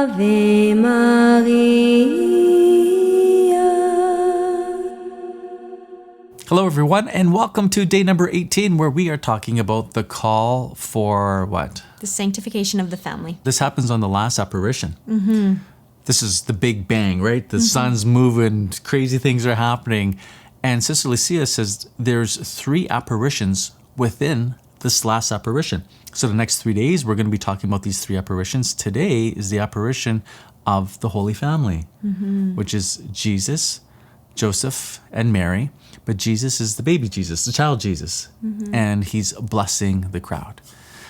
Ave Maria. Hello, everyone, and welcome to day number 18, where we are talking about the call for what? The sanctification of the family. This happens on the last apparition. This is the big bang, right? The sun's moving, crazy things are happening. And Sister Lucia says there's 3 apparitions within this last apparition. So the next 3 days, we're going to be talking about these 3 apparitions. Today is the apparition of the Holy Family, which is Jesus, Joseph, and Mary. But Jesus is the baby Jesus, the child Jesus, and he's blessing the crowd.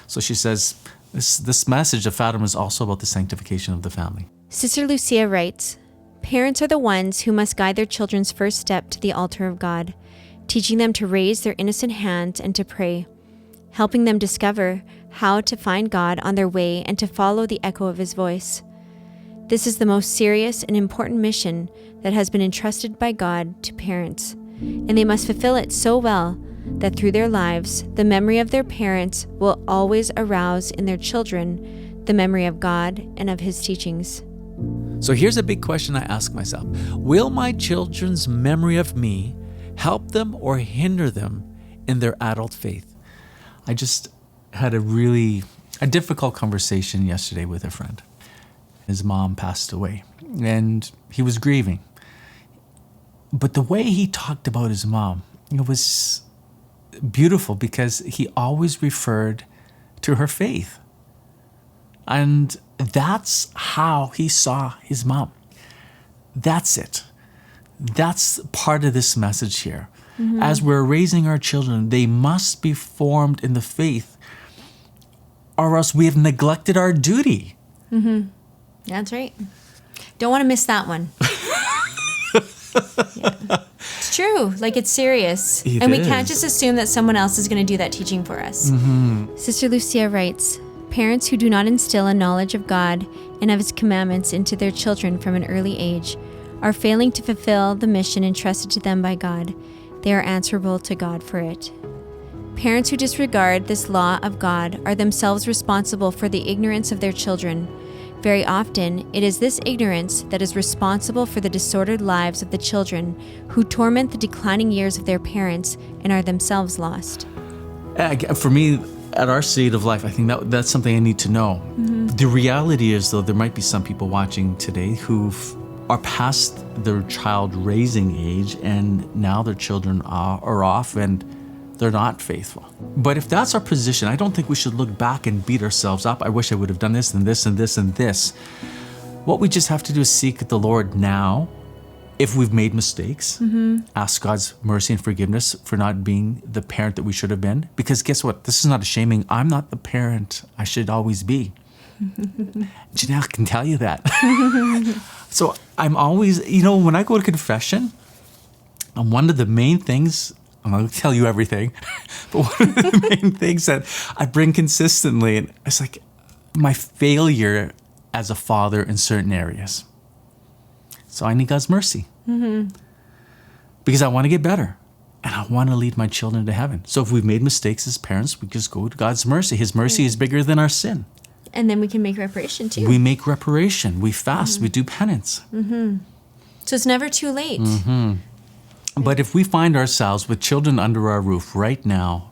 So she says, this message of Fatima is also about the sanctification of the family. Sister Lucia writes, parents are the ones who must guide their children's first step to the altar of God, teaching them to raise their innocent hands and to pray, helping them discover how to find God on their way and to follow the echo of his voice. This is the most serious and important mission that has been entrusted by God to parents, and they must fulfill it so well that through their lives, the memory of their parents will always arouse in their children the memory of God and of his teachings. So here's a big question I ask myself. Will my children's memory of me help them or hinder them in their adult faith? I just had a difficult conversation yesterday with a friend. His mom passed away, and he was grieving. But the way he talked about his mom, it was beautiful because he always referred to her faith. And that's how he saw his mom. That's it. That's part of this message here. As we're raising our children, they must be formed in the faith, or else we have neglected our duty. That's right. Don't want to miss that one. Yeah. It's true. Like, it's serious. It and we is. can't just assume that someone else is going to do that teaching for us. Sister Lucia writes, parents who do not instill a knowledge of God and of his commandments into their children from an early age are failing to fulfill the mission entrusted to them by God. They are answerable to God for it. Parents who disregard this law of God are themselves responsible for the ignorance of their children. Very often, it is this ignorance that is responsible for the disordered lives of the children who torment the declining years of their parents and are themselves lost. For me, at our state of life, I think that's something I need to know. The reality is, though, there might be some people watching today who are past their child raising age, and now their children are off and they're not faithful. But if that's our position, I don't think we should look back and beat ourselves up. I wish I would have done this and this and this and this. What we just have to do is seek the Lord now. If we've made mistakes, ask God's mercy and forgiveness for not being the parent that we should have been. Because guess what? This is not a shaming. I'm not the parent I should always be. Janelle can tell you that. So I'm always, when I go to confession, one of the main things, I'm going to tell you everything, but one of the main things that I bring consistently, and it's like my failure as a father in certain areas. So I need God's mercy. Because I want to get better, and I want to lead my children to heaven. So if we've made mistakes as parents, we just go to God's mercy. His mercy is bigger than our sin. And then we can make reparation too. We make reparation. We fast. We do penance. So it's never too late. But if we find ourselves with children under our roof right now,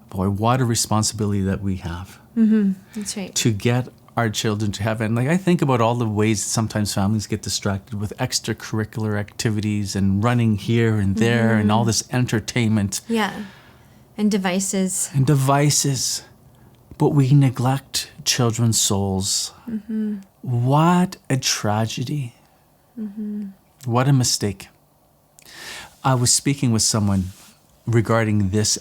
boy, what a responsibility that we have. That's right. To get our children to heaven. Like, I think about all the ways that sometimes families get distracted with extracurricular activities and running here and there and all this entertainment. Yeah. And devices. But we neglect children's souls. What a tragedy. What a mistake. I was speaking with someone regarding this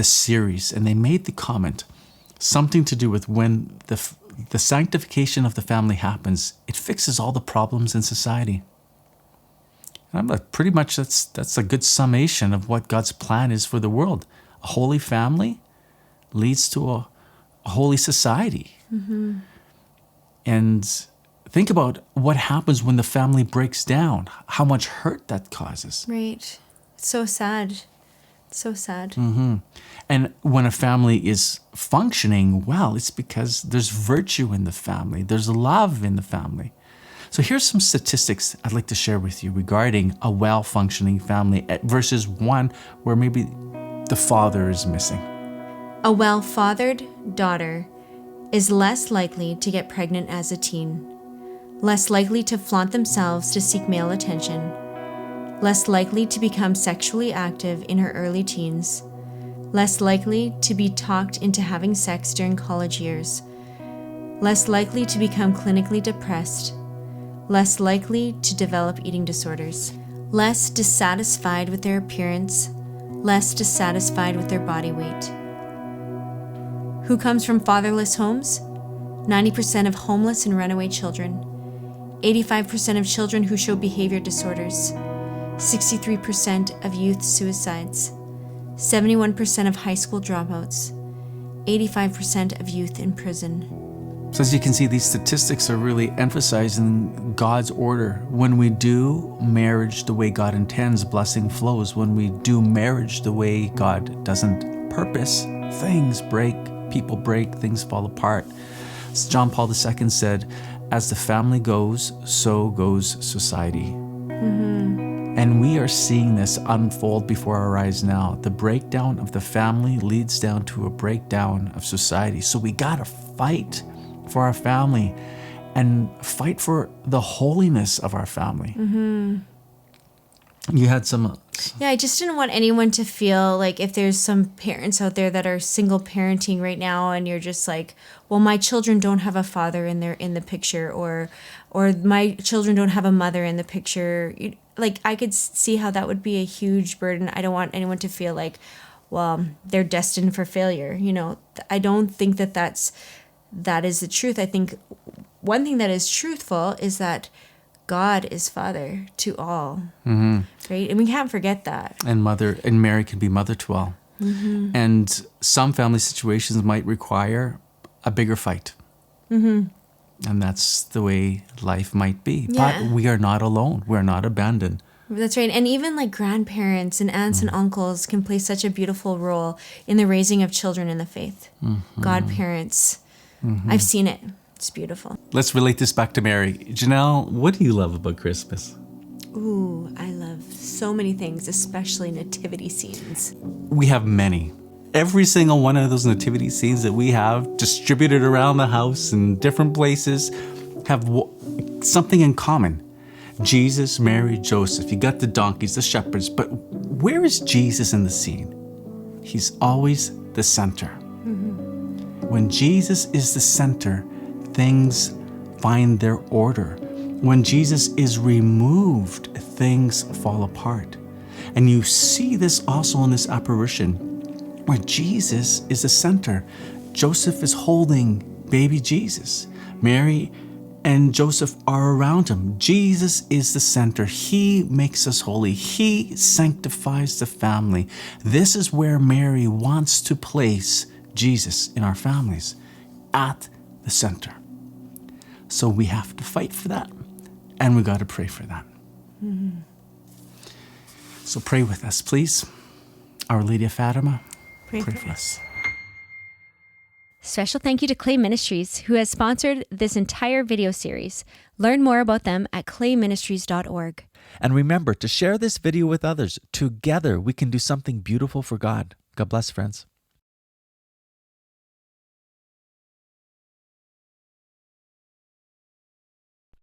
series, and they made the comment, something to do with when the sanctification of the family happens, it fixes all the problems in society. And I'm like, pretty much that's a good summation of what God's plan is for the world. A holy family leads to a holy society. And think about what happens when the family breaks down, how much hurt that causes. Right. It's so sad. So sad. And when a family is functioning well, it's because there's virtue in the family. There's love in the family. So here's some statistics I'd like to share with you regarding a well-functioning family versus one where maybe the father is missing. A well-fathered daughter is less likely to get pregnant as a teen, less likely to flaunt themselves to seek male attention, less likely to become sexually active in her early teens, less likely to be talked into having sex during college years, less likely to become clinically depressed, less likely to develop eating disorders, less dissatisfied with their appearance, less dissatisfied with their body weight. Who comes from fatherless homes? 90% of homeless and runaway children, 85% of children who show behavior disorders, 63% of youth suicides, 71% of high school dropouts, 85% of youth in prison. So as you can see, these statistics are really emphasizing God's order. When we do marriage the way God intends, blessing flows. When we do marriage the way God doesn't purpose, things break, people break, things fall apart. As John Paul II said, as the family goes, so goes society. And we are seeing this unfold before our eyes now. The breakdown of the family leads down to a breakdown of society. So we gotta fight for our family and fight for the holiness of our family. You had some... Yeah, I just didn't want anyone to feel like if there's some parents out there that are single parenting right now and you're just like, well, my children don't have a father in the picture, or my children don't have a mother in the picture. Like, I could see how that would be a huge burden. I don't want anyone to feel like, well, they're destined for failure. You know, I don't think that is the truth. I think one thing that is truthful is that God is father to all, right? And we can't forget that. And Mary can be mother to all. And some family situations might require a bigger fight. And that's the way life might be. Yeah. But we are not alone. We're not abandoned. That's right. And even like grandparents and aunts and uncles can play such a beautiful role in the raising of children in the faith. Godparents. I've seen it. It's beautiful. Let's relate this back to Mary. Janelle, what do you love about Christmas? Ooh, I love so many things, especially nativity scenes. We have many. Every single one of those nativity scenes that we have distributed around the house in different places have something in common. Jesus, Mary, Joseph. You got the donkeys, the shepherds, but where is Jesus in the scene? He's always the center. When Jesus is the center, things find their order. When Jesus is removed, things fall apart. And you see this also in this apparition, where Jesus is the center. Joseph is holding baby Jesus. Mary and Joseph are around him. Jesus is the center. He makes us holy. He sanctifies the family. This is where Mary wants to place Jesus in our families, at the center. So we have to fight for that, and we got to pray for that. So pray with us, please. Our Lady of Fatima, pray for us. Special thank you to Clay Ministries, who has sponsored this entire video series. Learn more about them at clayministries.org. And remember to share this video with others. Together we can do something beautiful for God. God bless, friends.